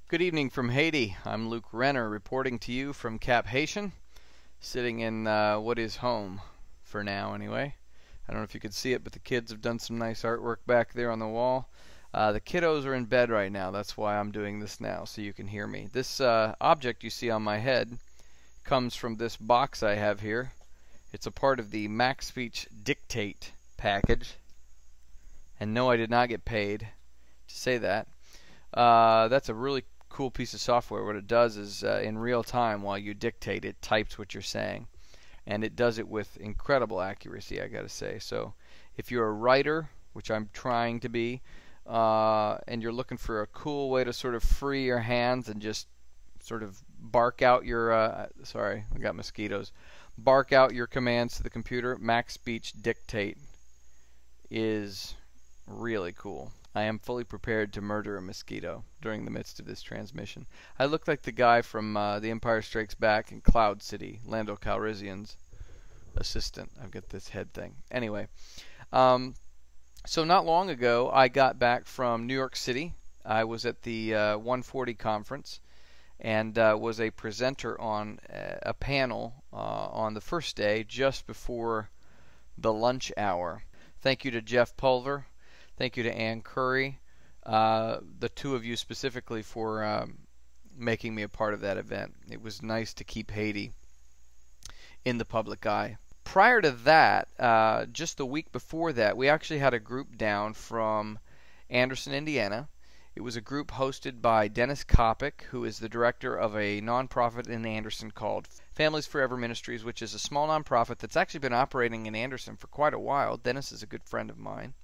Good evening from Haiti. I'm Luke Renner reporting to you from Cap Haitian, sitting in what is home, for now anyway. I don't know if you could see it, but the kids have done some nice artwork back there on the wall. The kiddos are in bed right now. That's why I'm doing this now, so you can hear me. This object you see on my head comes from this box I have here. It's a part of the Max Speech Dictate package. And no, I did not get paid to say that. That's a really cool piece of software. What it does is in real time while you dictate, it types what you're saying, and it does it with incredible accuracy, I gotta say. So if you're a writer, which I'm trying to be, and you're looking for a cool way to sort of free your hands and just sort of bark out your sorry, I got mosquitoes, bark out your commands to the computer, Max Speech Dictate is really cool. I am fully prepared to murder a mosquito during the midst of this transmission. I look like the guy from The Empire Strikes Back in Cloud City, Lando Calrissian's assistant. I've got this head thing. Anyway, so not long ago I got back from New York City. I was at the 140 conference and was a presenter on a panel on the first day just before the lunch hour. Thank you to Jeff Pulver. Thank you to Ann Curry, the two of you specifically, for making me a part of that event. It was nice to keep Haiti in the public eye. Prior to that, just the week before that, we actually had a group down from Anderson, Indiana. It was a group hosted by Dennis Kopic, who is the director of a nonprofit in Anderson called Families Forever Ministries, which is a small nonprofit that's actually been operating in Anderson for quite a while. Dennis is a good friend of mine.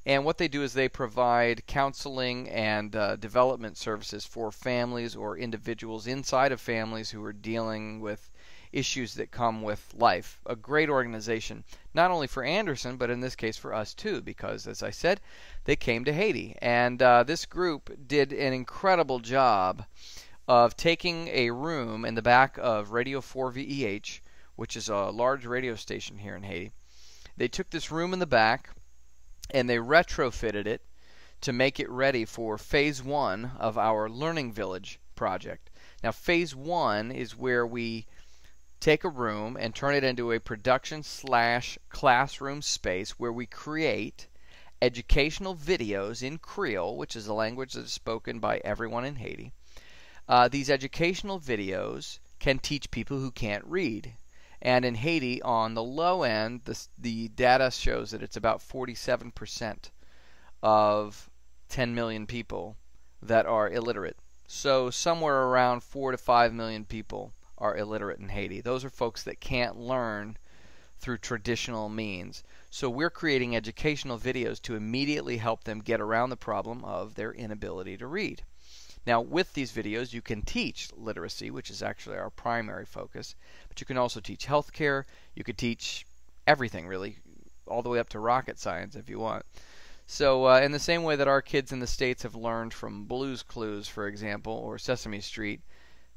And what they do is they provide counseling and development services for families or individuals inside of families who are dealing with issues that come with life. A great organization, not only for Anderson, but in this case for us too, because, as I said, they came to Haiti. And this group did an incredible job of taking a room in the back of Radio 4 VEH, which is a large radio station here in Haiti. They took this room in the back and they retrofitted it to make it ready for phase 1 of our Learning Village project. Now, phase 1 is where we take a room and turn it into a production/classroom space where we create educational videos in Creole, which is a language that is spoken by everyone in Haiti. These educational videos can teach people who can't read. And in Haiti, on the low end, the data shows that it's about 47% of 10 million people that are illiterate. So somewhere around 4 to 5 million people are illiterate in Haiti. Those are folks that can't learn through traditional means. So we're creating educational videos to immediately help them get around the problem of their inability to read. Now, with these videos, you can teach literacy, which is actually our primary focus, but you can also teach healthcare. You could teach everything, really, all the way up to rocket science if you want. So in the same way that our kids in the States have learned from Blue's Clues, for example, or Sesame Street,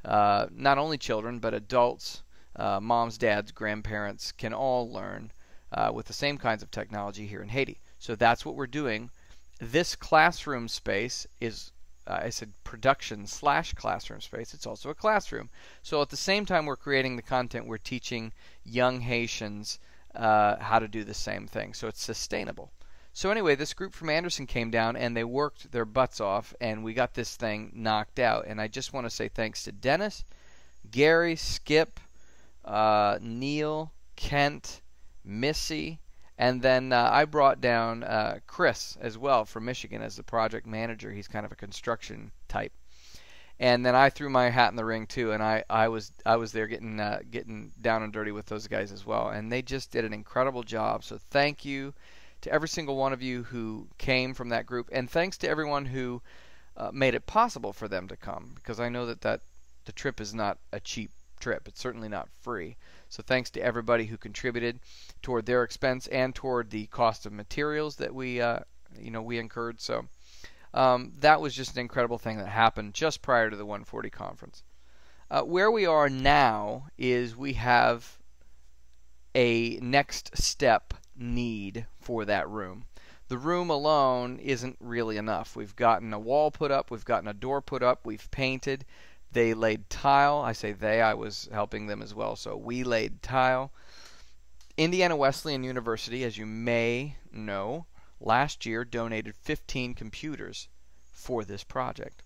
not only children, but adults, moms, dads, grandparents can all learn with the same kinds of technology here in Haiti. So that's what we're doing. This classroom space is I said production/classroom space. It's also a classroom. So at the same time we're creating the content, we're teaching young Haitians how to do the same thing. So it's sustainable. So anyway, this group from Anderson came down and they worked their butts off and we got this thing knocked out. And I just want to say thanks to Dennis, Gary, Skip, Neil, Kent, Missy, and then I brought down Chris as well from Michigan as the project manager. He's kind of a construction type. And then I threw my hat in the ring too, and I was there getting down and dirty with those guys as well. And they just did an incredible job. So thank you to every single one of you who came from that group, and thanks to everyone who made it possible for them to come, because I know that the trip is not a cheap trip. It's certainly not free. So thanks to everybody who contributed toward their expense and toward the cost of materials that we incurred. So that was just an incredible thing that happened just prior to the 140 conference. Where we are now is we have a next step need for that room. The room alone isn't really enough. We've gotten a wall put up, we've gotten a door put up, we've painted. They laid tile. I say they, I was helping them as well, so we laid tile. Indiana Wesleyan University, as you may know, last year donated 15 computers for this project.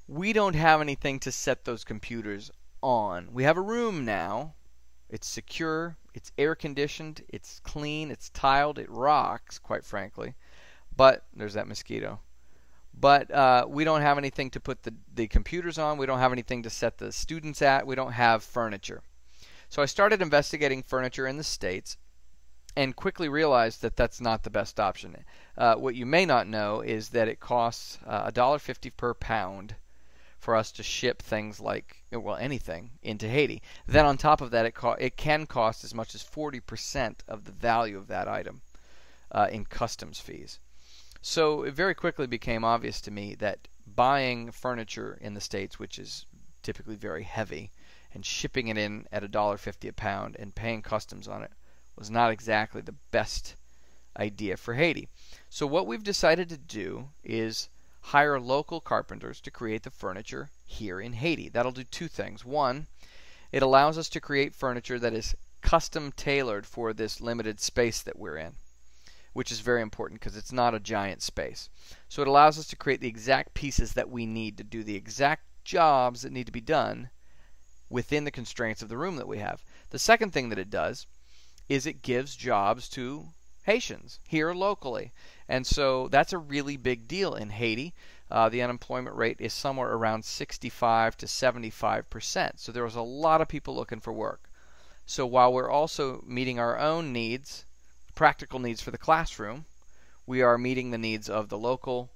We don't have anything to set those computers on. We have a room now. It's secure, it's air conditioned, it's clean, it's tiled, it rocks, quite frankly. But there's that mosquito. But we don't have anything to put the computers on. We don't have anything to set the students at. We don't have furniture. So I started investigating furniture in the States and quickly realized that that's not the best option. What you may not know is that it costs $1.50 per pound for us to ship things like, well, anything into Haiti. Then on top of that, it can cost as much as 40% of the value of that item in customs fees. So it very quickly became obvious to me that buying furniture in the States, which is typically very heavy, and shipping it in at $1.50 a pound and paying customs on it was not exactly the best idea for Haiti. So what we've decided to do is hire local carpenters to create the furniture here in Haiti. That'll do two things. One, it allows us to create furniture that is custom tailored for this limited space that we're in, which is very important because it's not a giant space. So it allows us to create the exact pieces that we need to do the exact jobs that need to be done within the constraints of the room that we have. The second thing that it does is it gives jobs to Haitians here locally. And so that's a really big deal in Haiti. The unemployment rate is somewhere around 65 to 75%. So there was a lot of people looking for work. So while we're also meeting our own needs, practical needs for the classroom, we are meeting the needs of the local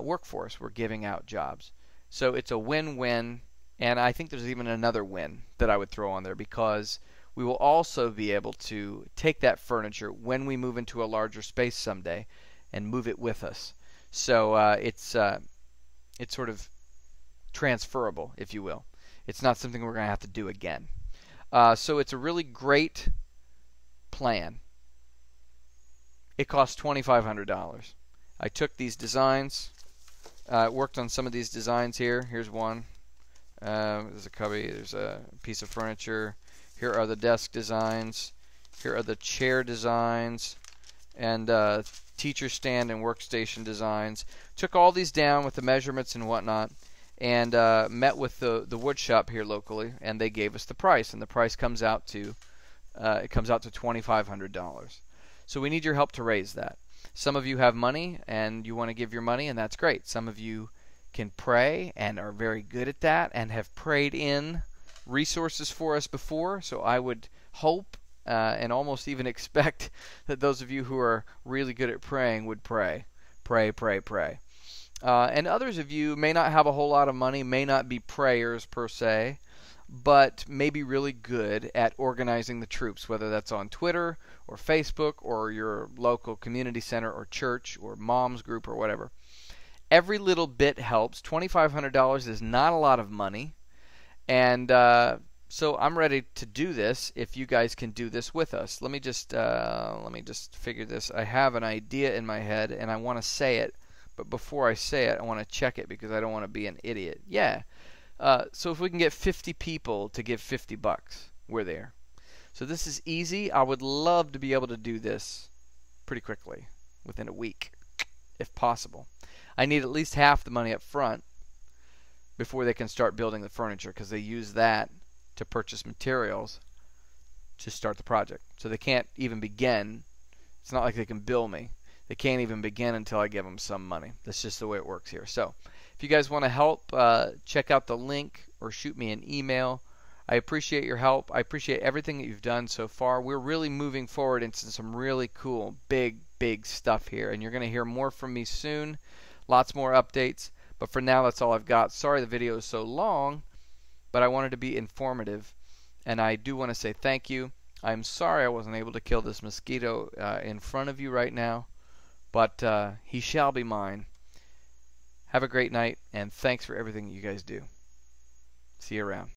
workforce. We're giving out jobs. So it's a win-win, and I think there's even another win that I would throw on there, because we will also be able to take that furniture when we move into a larger space someday and move it with us. So it's sort of transferable, if you will. It's not something we're going to have to do again. So it's a really great plan. It cost $2,500. I took these designs, worked on some of these designs here. Here's one. There's a cubby. There's a piece of furniture. Here are the desk designs. Here are the chair designs, and teacher stand and workstation designs. Took all these down with the measurements and whatnot, and met with the wood shop here locally, and they gave us the price. And the price comes out to $2,500. So we need your help to raise that. Some of you have money and you want to give your money, and that's great. Some of you can pray and are very good at that and have prayed in resources for us before. So I would hope and almost even expect that those of you who are really good at praying would pray. Pray, pray, pray. And others of you may not have a whole lot of money, may not be prayers per se, but may be really good at organizing the troops, whether that's on Twitter or Facebook or your local community center or church or mom's group or whatever. Every little bit helps. $2,500 is not a lot of money, and so I'm ready to do this if you guys can do this with us. Let me just figure this. I have an idea in my head and I want to say it, but before I say it, I want to check it because I don't want to be an idiot. Yeah. So if we can get 50 people to give $50, we're there. So this is easy. I would love to be able to do this pretty quickly, within a week, if possible. I need at least half the money up front before they can start building the furniture, because they use that to purchase materials to start the project. So they can't even begin. It's not like they can bill me. They can't even begin until I give them some money. That's just the way it works here. So if you guys want to help, check out the link or shoot me an email. I appreciate your help. I appreciate everything that you've done so far. We're really moving forward into some really cool, big stuff here, and you're going to hear more from me soon. Lots more updates, but for now that's all I've got. Sorry the video is so long, but I wanted to be informative, and I do want to say thank you. I'm sorry I wasn't able to kill this mosquito in front of you right now, but he shall be mine. Have a great night, and thanks for everything you guys do. See you around.